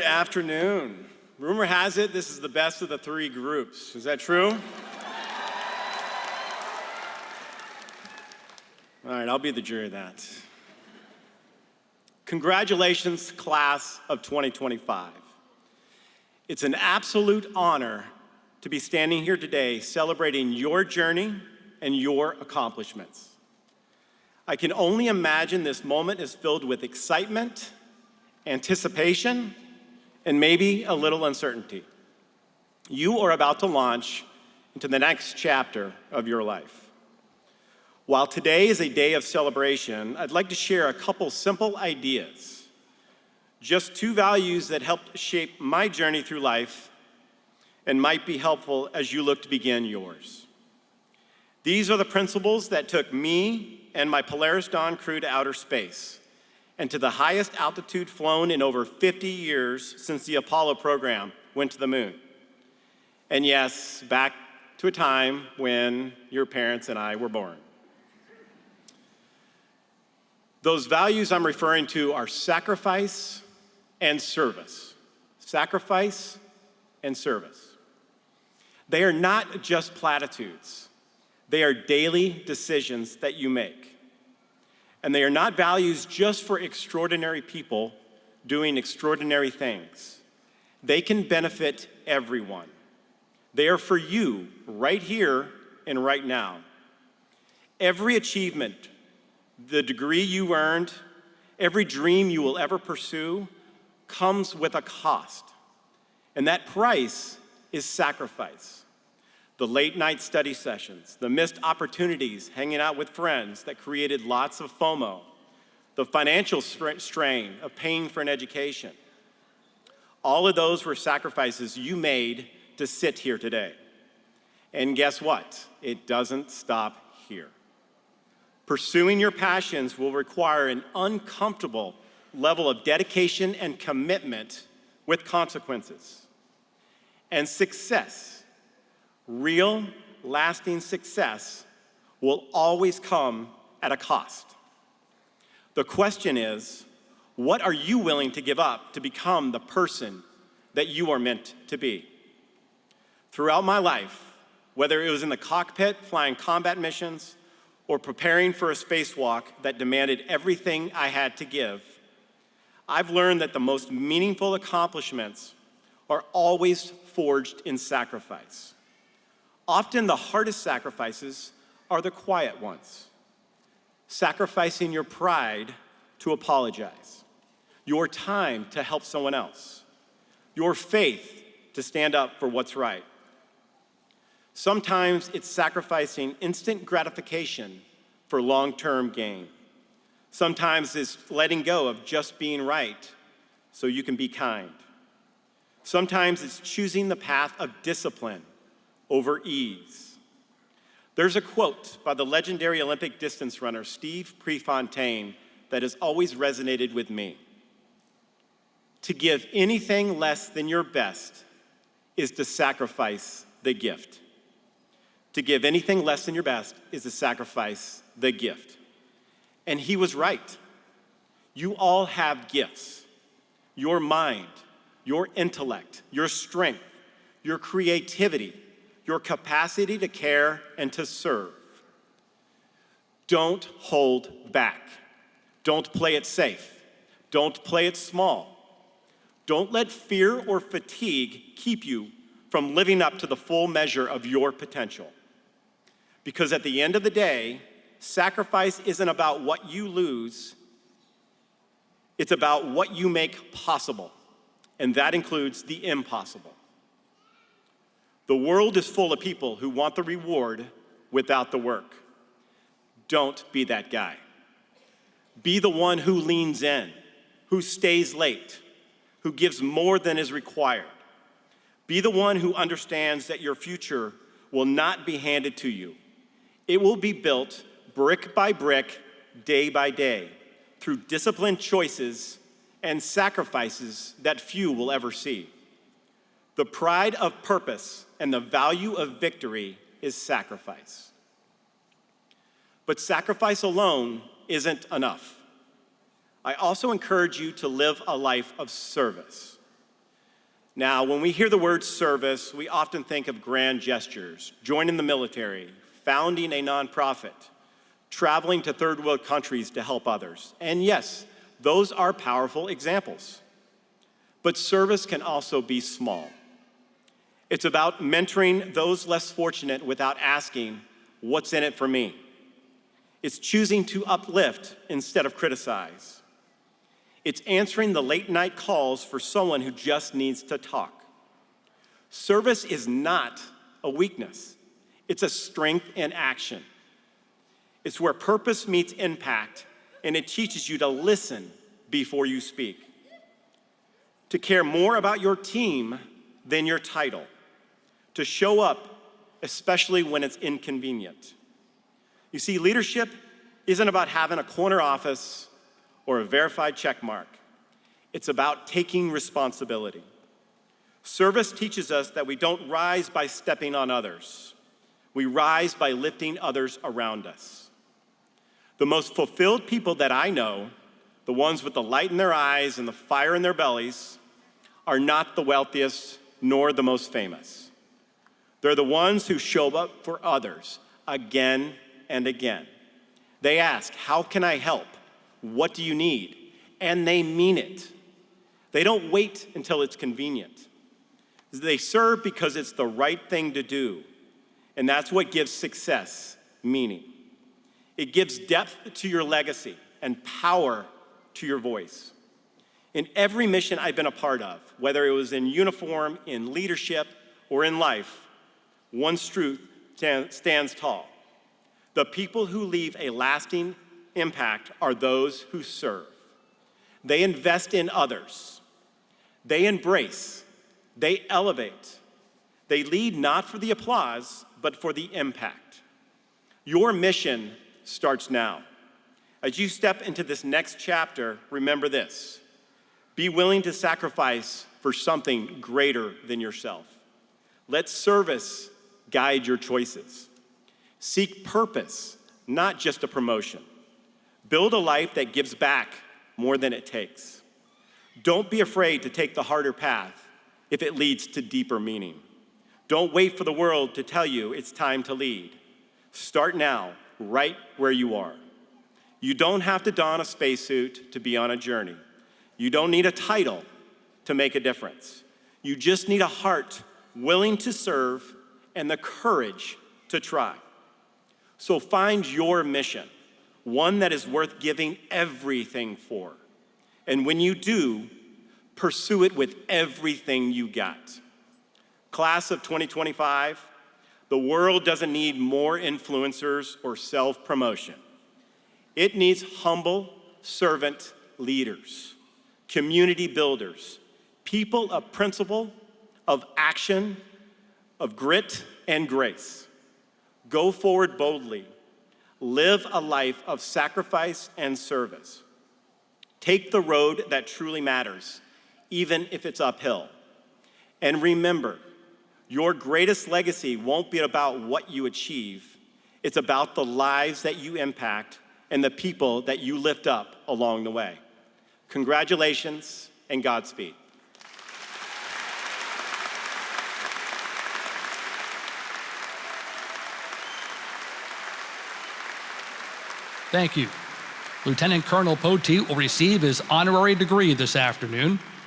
afternoon. Rumor has it this is the best of the three groups. Is that true? All right, I'll be the jury of that. Congratulations, class of 2025. It's an absolute honor to be standing here today celebrating your journey and your accomplishments. I can only imagine this moment is filled with excitement, anticipation, and maybe a little uncertainty. You are about to launch into the next chapter of your life. While today is a day of celebration, I'd like to share a couple simple ideas. Just two values that helped shape my journey through life and might be helpful as you look to begin yours. These are the principles that took me and my Polaris Dawn crew to outer space and to the highest altitude flown in over 50 years since the Apollo program went to the moon. And yes, back to a time when your parents and I were born. Those values I'm referring to are sacrifice and service. Sacrifice and service. They are not just platitudes. They are daily decisions that you make. And they are not values just for extraordinary people doing extraordinary things. They can benefit everyone. They are for you right here and right now. Every achievement, the degree you earned, every dream you will ever pursue comes with a cost. And that price is sacrifice. The late night study sessions, the missed opportunities hanging out with friends that created lots of FOMO, the financial strain of paying for an education. All of those were sacrifices you made to sit here today. And guess what? It doesn't stop here. Pursuing your passions will require an uncomfortable level of dedication and commitment with consequences. And success, real, lasting success, will always come at a cost. The question is, what are you willing to give up to become the person that you are meant to be? Throughout my life, whether it was in the cockpit flying combat missions or preparing for a spacewalk that demanded everything I had to give, I've learned that the most meaningful accomplishments are always forged in sacrifice. Often the hardest sacrifices are the quiet ones. Sacrificing your pride to apologize, your time to help someone else, your faith to stand up for what's right. Sometimes it's sacrificing instant gratification for long-term gain. Sometimes it's letting go of just being right so you can be kind. Sometimes it's choosing the path of discipline over ease. There's a quote by the legendary Olympic distance runner Steve Prefontaine that has always resonated with me. To give anything less than your best is to sacrifice the gift. To give anything less than your best is to sacrifice the gift. And he was right. You all have gifts. Your mind, your intellect, your strength, your creativity, your capacity to care and to serve. Don't hold back. Don't play it safe. Don't play it small. Don't let fear or fatigue keep you from living up to the full measure of your potential. Because at the end of the day, sacrifice isn't about what you lose, it's about what you make possible, and that includes the impossible. The world is full of people who want the reward without the work. Don't be that guy. Be the one who leans in, who stays late, who gives more than is required. Be the one who understands that your future will not be handed to you. It will be built brick by brick, day by day, through disciplined choices and sacrifices that few will ever see. The pride of purpose and the value of victory is sacrifice. But sacrifice alone isn't enough. I also encourage you to live a life of service. Now, when we hear the word service, we often think of grand gestures, joining the military, founding a nonprofit, traveling to third world countries to help others. And yes, those are powerful examples. But service can also be small. It's about mentoring those less fortunate without asking, what's in it for me? It's choosing to uplift instead of criticize. It's answering the late night calls for someone who just needs to talk. Service is not a weakness. It's a strength in action. It's where purpose meets impact, and it teaches you to listen before you speak, to care more about your team than your title, to show up, especially when it's inconvenient. You see, leadership isn't about having a corner office or a verified check mark. It's about taking responsibility. Service teaches us that we don't rise by stepping on others. We rise by lifting others around us. The most fulfilled people that I know, the ones with the light in their eyes and the fire in their bellies, are not the wealthiest nor the most famous. They're the ones who show up for others again and again. They ask, how can I help? What do you need? And they mean it. They don't wait until it's convenient. They serve because it's the right thing to do. And that's what gives success meaning. It gives depth to your legacy and power to your voice. In every mission I've been a part of, whether it was in uniform, in leadership, or in life, one truth stands tall. The people who leave a lasting impact are those who serve. They invest in others. They embrace. They elevate. They lead not for the applause, but for the impact. Your mission starts now. As you step into this next chapter, remember this. Be willing to sacrifice for something greater than yourself. Let service guide your choices. Seek purpose, not just a promotion. Build a life that gives back more than it takes. Don't be afraid to take the harder path if it leads to deeper meaning. Don't wait for the world to tell you it's time to lead. Start now, right where you are. You don't have to don a spacesuit to be on a journey. You don't need a title to make a difference. You just need a heart willing to serve and the courage to try. So find your mission, one that is worth giving everything for. And when you do, pursue it with everything you got. Class of 2025, the world doesn't need more influencers or self-promotion. It needs humble servant leaders, community builders, people of principle, of action, of grit and grace. Go forward boldly. Live a life of sacrifice and service. Take the road that truly matters, even if it's uphill. And remember, your greatest legacy won't be about what you achieve. It's about the lives that you impact and the people that you lift up along the way. Congratulations and Godspeed. Thank you. Lieutenant Colonel Poteet will receive his honorary degree this afternoon.